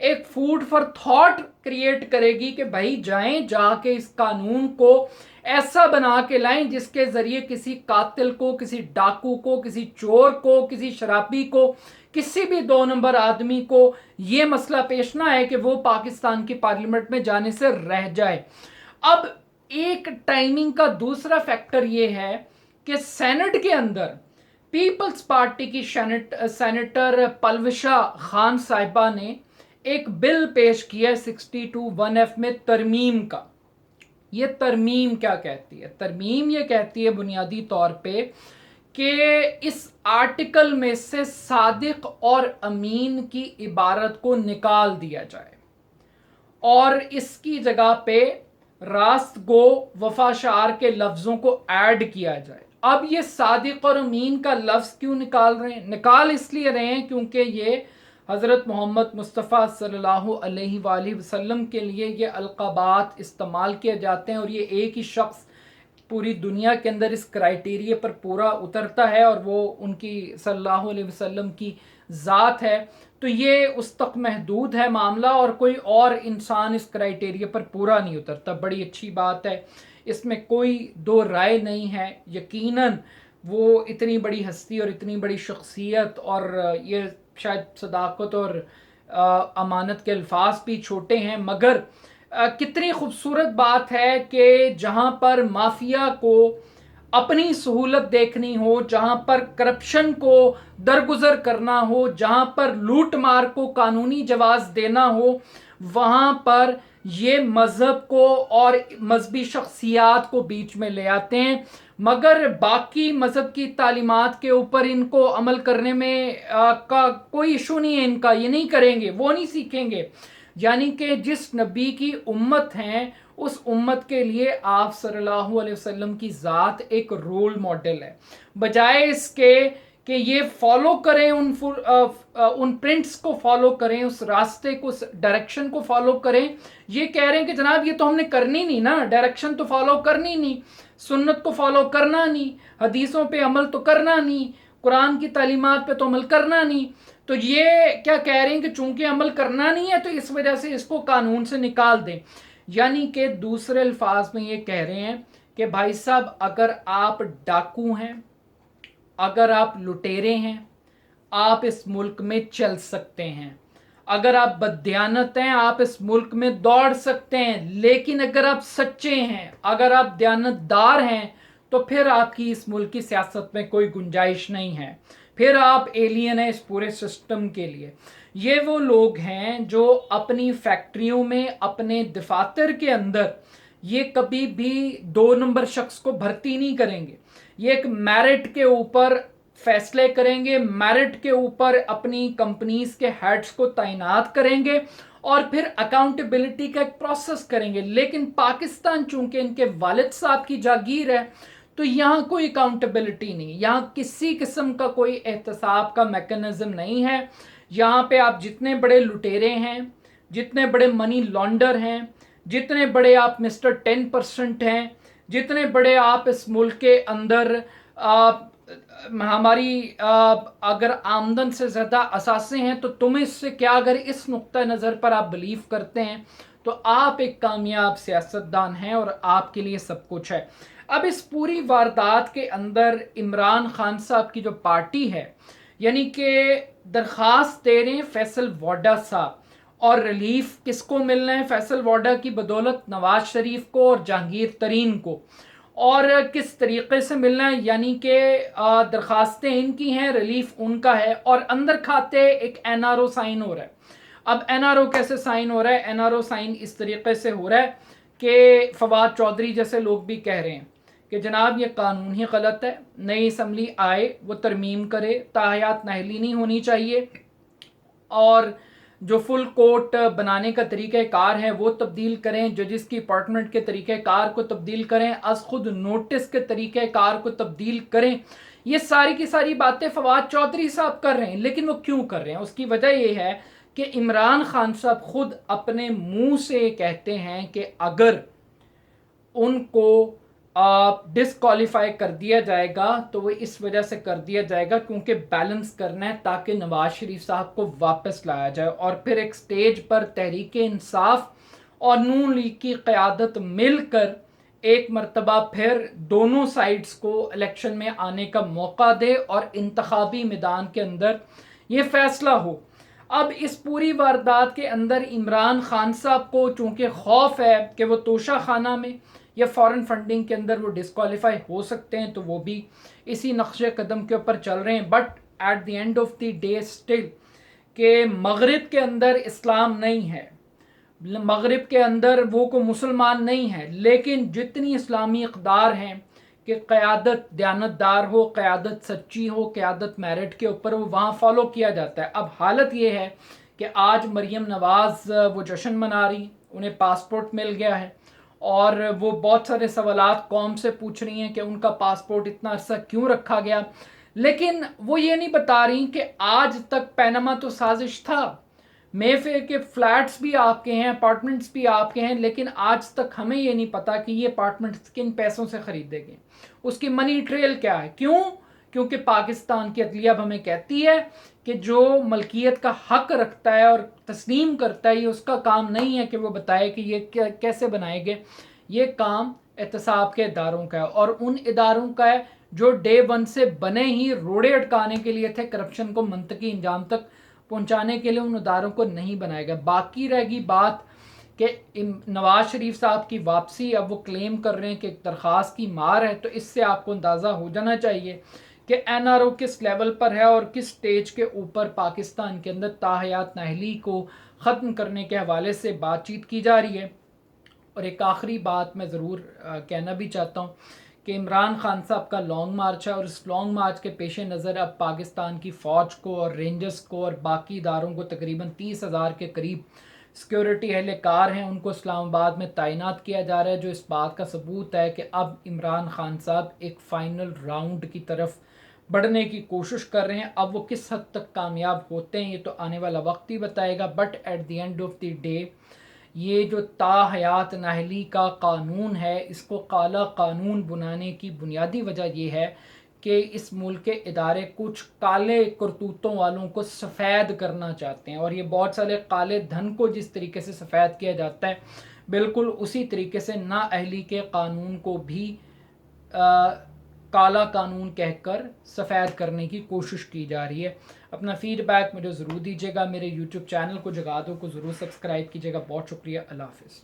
ایک food for thought create کرے گی کہ بھائی جائیں جا کے اس قانون کو ایسا بنا کے لائیں جس کے ذریعے کسی قاتل کو، کسی ڈاکو کو، کسی چور کو، کسی شرابی کو، کسی بھی 2 نمبر آدمی کو یہ مسئلہ پیش نہ ہے کہ وہ پاکستان کی پارلیمنٹ میں جانے سے رہ جائے۔ اب ایک ٹائمنگ کا دوسرا فیکٹر یہ ہے کہ سینٹ کے اندر پیپلز پارٹی کی سینیٹر پلوشا خان صاحبہ نے ایک بل پیش کیا ہے 62(1)(f) میں ترمیم کا۔ یہ ترمیم کیا کہتی ہے؟ ترمیم یہ کہتی ہے بنیادی طور پہ کہ اس آرٹیکل میں سے صادق اور امین کی عبارت کو نکال دیا جائے اور اس کی جگہ پہ راست گو وفا شعار کے لفظوں کو ایڈ کیا جائے۔ اب یہ صادق اور امین کا لفظ کیوں نکال رہے ہیں؟ نکال اس لیے رہے ہیں کیونکہ یہ حضرت محمد مصطفیٰ صلی اللہ علیہ وآلہ وسلم کے لیے یہ القابات استعمال کیے جاتے ہیں، اور یہ ایک ہی شخص پوری دنیا کے اندر اس کرائیٹیریے پر پورا اترتا ہے اور وہ ان کی صلی اللہ علیہ وسلم کی ذات ہے، تو یہ اس تک محدود ہے معاملہ اور کوئی اور انسان اس کرائیٹیریے پر پورا نہیں اترتا۔ بڑی اچھی بات ہے، اس میں کوئی دو رائے نہیں ہے۔ یقیناً وہ اتنی بڑی ہستی اور اتنی بڑی شخصیت، اور یہ شاید صداقت اور امانت کے الفاظ بھی چھوٹے ہیں، مگر کتنی خوبصورت بات ہے کہ جہاں پر مافیا کو اپنی سہولت دیکھنی ہو، جہاں پر کرپشن کو درگزر کرنا ہو، جہاں پر لوٹ مار کو قانونی جواز دینا ہو، وہاں پر یہ مذہب کو اور مذہبی شخصیات کو بیچ میں لے آتے ہیں، مگر باقی مذہب کی تعلیمات کے اوپر ان کو عمل کرنے میں کا کوئی ایشو نہیں ہے، ان کا یہ نہیں کریں گے، وہ نہیں سیکھیں گے۔ یعنی کہ جس نبی کی امت ہیں اس امت کے لیے آپ صلی اللہ علیہ وسلم کی ذات ایک رول ماڈل ہے، بجائے اس کے کہ یہ فالو کریں ان پرنٹس کو فالو کریں، اس راستے کو، اس ڈائریکشن کو فالو کریں۔ یہ کہہ رہے ہیں کہ جناب یہ تو ہم نے کرنی نہیں نا، ڈائریکشن تو فالو کرنی نہیں، سنت کو فالو کرنا نہیں، حدیثوں پہ عمل تو کرنا نہیں، قرآن کی تعلیمات پہ تو عمل کرنا نہیں، تو یہ کیا کہہ رہے ہیں کہ چونکہ عمل کرنا نہیں ہے تو اس وجہ سے اس کو قانون سے نکال دیں۔ یعنی کہ دوسرے الفاظ میں یہ کہہ رہے ہیں کہ بھائی صاحب اگر آپ ڈاکو ہیں، اگر آپ لٹیرے ہیں، آپ اس ملک میں چل سکتے ہیں، اگر آپ بددیانت ہیں آپ اس ملک میں دوڑ سکتے ہیں، لیکن اگر آپ سچے ہیں، اگر آپ دیانتدار ہیں، تو پھر آپ کی اس ملک کی سیاست میں کوئی گنجائش نہیں ہے، پھر آپ ایلین ہیں اس پورے سسٹم کے لیے۔ یہ وہ لوگ ہیں جو اپنی فیکٹریوں میں، اپنے دفاتر کے اندر یہ کبھی بھی 2 نمبر شخص کو بھرتی نہیں کریں گے، یہ ایک میرٹ کے اوپر فیصلے کریں گے، میرٹ کے اوپر اپنی کمپنیز کے ہیڈز کو تعینات کریں گے اور پھر اکاؤنٹیبلٹی کا ایک پروسیس کریں گے۔ لیکن پاکستان چونکہ ان کے والد صاحب کی جاگیر ہے تو یہاں کوئی اکاؤنٹیبلٹی نہیں، یہاں کسی قسم کا کوئی احتساب کا میکنزم نہیں ہے۔ یہاں پہ آپ جتنے بڑے لٹیرے ہیں، جتنے بڑے منی لانڈر ہیں، جتنے بڑے آپ مسٹر 10% ہیں، جتنے بڑے آپ اس ملک کے اندر ہماری اگر آمدن سے زیادہ اثاثے ہیں، تو تم اس سے کیا، اگر اس نقطہ نظر پر آپ بلیو کرتے ہیں تو آپ ایک کامیاب سیاستدان ہیں اور آپ کے لیے سب کچھ ہے۔ اب اس پوری واردات کے اندر عمران خان صاحب کی جو پارٹی ہے، یعنی کہ درخواست دے رہے ہیں فیصل ووڈا صاحب، اور ریلیف کس کو ملنا ہے فیصل ووڈا کی بدولت؟ نواز شریف کو اور جہانگیر ترین کو۔ اور کس طریقے سے ملنا ہے؟ یعنی کہ درخواستیں ان کی ہیں، ریلیف ان کا ہے، اور اندر کھاتے ایک این آر او سائن ہو رہا ہے۔ اب این آر او کیسے سائن ہو رہا ہے؟ این آر او سائن اس طریقے سے ہو رہا ہے کہ فواد چودھری جیسے لوگ بھی کہہ رہے ہیں کہ جناب یہ قانون ہی غلط ہے، نئی اسمبلی آئے وہ ترمیم کرے، تاحیات نااہلی نہیں ہونی چاہیے، اور جو فل کورٹ بنانے کا طریقہ کار ہے وہ تبدیل کریں، ججز کی اپارٹمنٹ کے طریقہ کار کو تبدیل کریں، از خود نوٹس کے طریقہ کار کو تبدیل کریں۔ یہ ساری کی ساری باتیں فواد چودھری صاحب کر رہے ہیں، لیکن وہ کیوں کر رہے ہیں؟ اس کی وجہ یہ ہے کہ عمران خان صاحب خود اپنے منہ سے کہتے ہیں کہ اگر ان کو ڈسکوالیفائی کر دیا جائے گا تو وہ اس وجہ سے کر دیا جائے گا کیونکہ بیلنس کرنا ہے تاکہ نواز شریف صاحب کو واپس لایا جائے اور پھر ایک سٹیج پر تحریک انصاف اور نون لیگ کی قیادت مل کر ایک مرتبہ پھر دونوں سائڈز کو الیکشن میں آنے کا موقع دے اور انتخابی میدان کے اندر یہ فیصلہ ہو. اب اس پوری واردات کے اندر عمران خان صاحب کو چونکہ خوف ہے کہ وہ توشہ خانہ میں یا فارن فنڈنگ کے اندر وہ ڈسکوالیفائی ہو سکتے ہیں تو وہ بھی اسی نقش قدم کے اوپر چل رہے ہیں. But at the end of the day still کہ مغرب کے اندر اسلام نہیں ہے, مغرب کے اندر وہ کو مسلمان نہیں ہے, لیکن جتنی اسلامی اقدار ہیں کہ قیادت دیانتدار ہو, قیادت سچی ہو, قیادت میرٹ کے اوپر وہ وہاں فالو کیا جاتا ہے. اب حالت یہ ہے کہ آج مریم نواز وہ جشن منا رہی, انہیں پاسپورٹ مل گیا ہے اور وہ بہت سارے سوالات قوم سے پوچھ رہی ہیں کہ ان کا پاسپورٹ اتنا عرصہ کیوں رکھا گیا, لیکن وہ یہ نہیں بتا رہی کہ آج تک پیناما تو سازش تھا, مے فیئر کے فلیٹس بھی آپ کے ہیں, اپارٹمنٹس بھی آپ کے ہیں, لیکن آج تک ہمیں یہ نہیں پتا کہ یہ اپارٹمنٹس کن پیسوں سے خریدے گئے, اس کی منی ٹریل کیا ہے. کیوں؟ کیونکہ پاکستان کی عدلیہ اب ہمیں کہتی ہے کہ جو ملکیت کا حق رکھتا ہے اور تسلیم کرتا ہے, یہ اس کا کام نہیں ہے کہ وہ بتائے کہ یہ کیسے بنائے گئے, یہ کام احتساب کے اداروں کا ہے اور ان اداروں کا ہے جو ڈے ون سے بنے ہی روڑے اٹکانے کے لیے تھے, کرپشن کو منطقی انجام تک پہنچانے کے لیے ان اداروں کو نہیں بنایا گیا. باقی رہ گی بات کہ نواز شریف صاحب کی واپسی, اب وہ کلیم کر رہے ہیں کہ ایک درخواست کی مار ہے, تو اس سے آپ کو اندازہ ہو جانا چاہیے کہ این آر او کس لیول پر ہے اور کس سٹیج کے اوپر پاکستان کے اندر تاحیات نااہلی کو ختم کرنے کے حوالے سے بات چیت کی جا رہی ہے. اور ایک آخری بات میں ضرور کہنا بھی چاہتا ہوں کہ عمران خان صاحب کا لانگ مارچ ہے اور اس لانگ مارچ کے پیش نظر اب پاکستان کی فوج کو اور رینجرز کو اور باقی اداروں کو تقریباً 30,000 کے قریب سیکیورٹی اہلکار ہیں, ان کو اسلام آباد میں تعینات کیا جا رہا ہے, جو اس بات کا ثبوت ہے کہ اب عمران خان صاحب ایک فائنل راؤنڈ کی طرف بڑھنے کی کوشش کر رہے ہیں. اب وہ کس حد تک کامیاب ہوتے ہیں یہ تو آنے والا وقت ہی بتائے گا. But at the end of the day یہ جو تاحیات نااہلی کا قانون ہے, اس کو کالا قانون بنانے کی بنیادی وجہ یہ ہے کہ اس ملک کے ادارے کچھ کالے کرتوتوں والوں کو سفید کرنا چاہتے ہیں, اور یہ بہت سارے کالے دھن کو جس طریقے سے سفید کیا جاتا ہے بالکل اسی طریقے سے نااہلی کے قانون کو بھی کالا قانون کہہ کر سفید کرنے کی کوشش کی جا رہی ہے. اپنا فیڈ بیک مجھے ضرور دیجیے گا, میرے یوٹیوب چینل کو جگادوں کو ضرور سبسکرائب کیجیے گا. بہت شکریہ, اللہ حافظ.